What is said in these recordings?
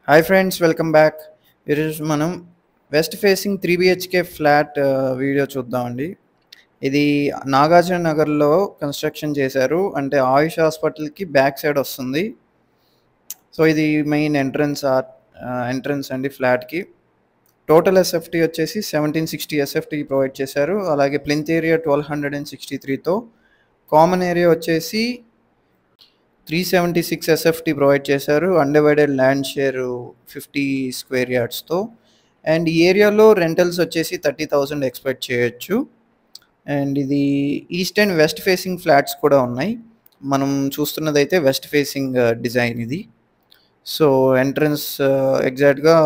Hi friends, welcome back. ఈరోజు మనం west facing 3 BHK flat video చూద్దామండి. ఇది నాగార్జున నగర్లో కన్స్ట్రక్షన్ చేశారు. అంటే ఆయుష్ హాస్పిటల్కి బ్యాక్ సైడ్ వస్తుంది. సో ఇది మెయిన్ ఎంట్రన్స్ అండి ఫ్లాట్కి. టోటల్ ఎస్ఎఫ్టీ వచ్చేసి 1760 ఎస్ఎఫ్టీ ప్రొవైడ్ చేశారు. అలాగే ప్లింత్ ఏరియా 1263తో, కామన్ ఏరియా వచ్చేసి 376 ఎస్ఎఫ్టీ ప్రొవైడ్ చేశారు. అన్డివైడెడ్ ల్యాండ్ షేర్ 50 స్క్వేర్ యార్డ్స్తో. అండ్ ఈ ఏరియాలో రెంటల్స్ వచ్చేసి 30,000 ఎక్స్పెక్ట్ చేయొచ్చు. అండ్ ఇది east and west facing flats కూడా ఉన్నాయి. మనం చూస్తున్నదైతే వెస్ట్ ఫేసింగ్ డిజైన్ ఇది. సో ఎంట్రన్స్ ఎగ్జాక్ట్గా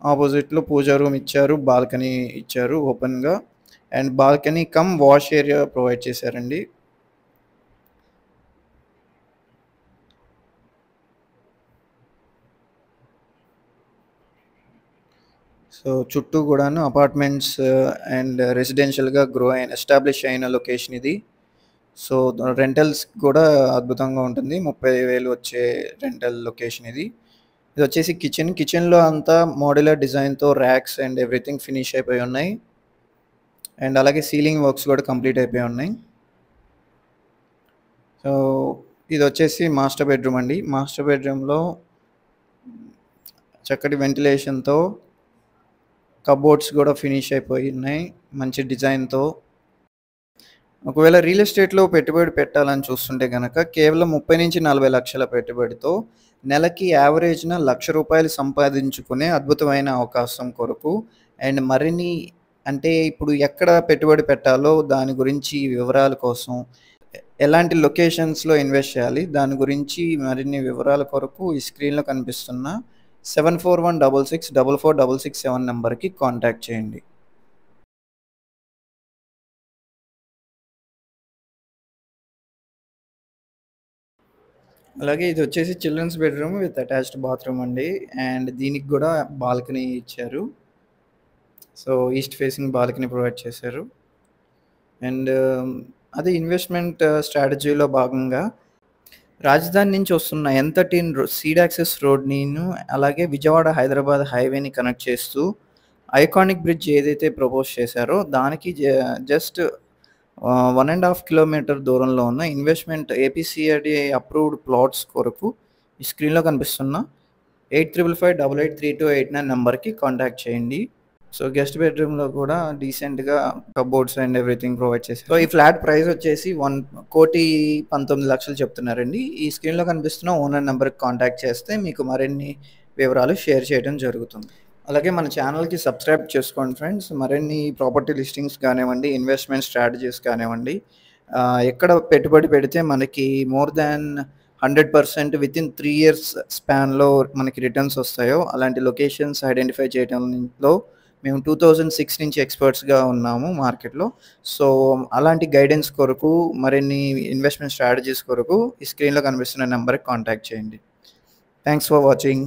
ఆపోజిట్లో పూజా రూమ్ ఇచ్చారు, బాల్కనీ ఇచ్చారు ఓపెన్గా. And balcony cum wash area provide చేశారండి. సో చుట్టూ కూడాను అపార్ట్మెంట్స్ అండ్ రెసిడెన్షియల్గా ఎస్టాబ్లిష్ అయిన లొకేషన్ ఇది. సో రెంటల్స్ కూడా అద్భుతంగా ఉంటుంది. 30,000 వచ్చే రెంటల్ లొకేషన్ ఇది. ఇది వచ్చేసి కిచెన్లో అంతా మోడ్యులర్ డిజైన్తో ర్యాక్స్ అండ్ ఎవ్రీథింగ్ ఫినిష్ అయిపోయి ఉన్నాయి. అండ్ అలాగే సీలింగ్ వర్క్స్ కూడా కంప్లీట్ అయిపోయి ఉన్నాయి. సో ఇది వచ్చేసి మాస్టర్ బెడ్రూమ్ అండి. మాస్టర్ బెడ్రూమ్లో చక్కటి వెంటిలేషన్తో కబోర్డ్స్ కూడా ఫినిష్ అయిపోయి ఉన్నాయి మంచి డిజైన్తో. ఒకవేళ రియల్ ఎస్టేట్లో పెట్టుబడి పెట్టాలని చూస్తుంటే కనుక కేవలం 30-40 లక్షల పెట్టుబడితో నెలకి యావరేజ్న ₹1,00,000 సంపాదించుకునే అద్భుతమైన అవకాశం కొరకు అండ్ మరిన్ని అంటే ఇప్పుడు ఎక్కడ పెట్టుబడి పెట్టాలో దాని గురించి వివరాల కోసం, ఎలాంటి లొకేషన్స్లో ఇన్వెస్ట్ చేయాలి దాని గురించి మరిన్ని వివరాల కొరకు ఈ స్క్రీన్లో కనిపిస్తున్న 7416644667 నెంబర్కి కాంటాక్ట్ చేయండి. అలాగే ఇది వచ్చేసి children's bedroom with attached bathroom అండి. అండ్ దీనికి కూడా బాల్కనీ ఇచ్చారు. So east facing balcony provide చేశారు. అండ్ అది ఇన్వెస్ట్మెంట్ స్ట్రాటజీలో భాగంగా రాజధాని నుంచి వస్తున్న N13 సీడ్ యాక్సెస్ రోడ్ని అలాగే విజయవాడ హైదరాబాద్ హైవేని కనెక్ట్ చేస్తూ ఐకానిక్ బ్రిడ్జ్ ఏదైతే ప్రపోజ్ చేశారో దానికి జస్ట్ 1.5 కిలోమీటర్ దూరంలో ఉన్న ఇన్వెస్ట్మెంట్ ఏపీసీఆర్డీ అప్రూవ్డ్ ప్లాట్స్ కొరకు ఈ స్క్రీన్లో కనిపిస్తున్న 8555883289 నెంబర్కి కాంటాక్ట్ చేయండి. సో గెస్ట్ బెడ్రూమ్లో కూడా డీసెంట్గా కబోర్డ్స్ అండ్ ఎవ్రీథింగ్ ప్రొవైడ్ చేశారు. సో ఈ ఫ్లాట్ ప్రైస్ వచ్చేసి 1,19,00,000 చెప్తున్నారండి. ఈ స్క్రీన్లో కనిపిస్తున్న ఓనర్ నెంబర్కి కాంటాక్ట్ చేస్తే మీకు మరిన్ని వివరాలు షేర్ చేయడం జరుగుతుంది. అలాగే మన ఛానల్కి సబ్స్క్రైబ్ చేసుకోండి ఫ్రెండ్స్. మరిన్ని ప్రాపర్టీ లిస్టింగ్స్ కానివ్వండి, ఇన్వెస్ట్మెంట్ స్ట్రాటజీస్ కానివ్వండి, ఎక్కడ పెట్టుబడి పెడితే మనకి మోర్ దాన్ 100% వితిన్ 3 years స్పాన్లో మనకి రిటర్న్స్ వస్తాయో అలాంటి లొకేషన్స్ ఐడెంటిఫై చేయడంలో మేము 2006 నుంచి ఎక్స్పర్ట్స్గా ఉన్నాము మార్కెట్లో. సో అలాంటి గైడెన్స్ కొరకు మరిన్ని ఇన్వెస్ట్మెంట్ స్ట్రాటజీస్ కొరకు ఈ స్క్రీన్లో కనిపిస్తున్న నెంబర్కి కాంటాక్ట్ చేయండి. Thanks for watching.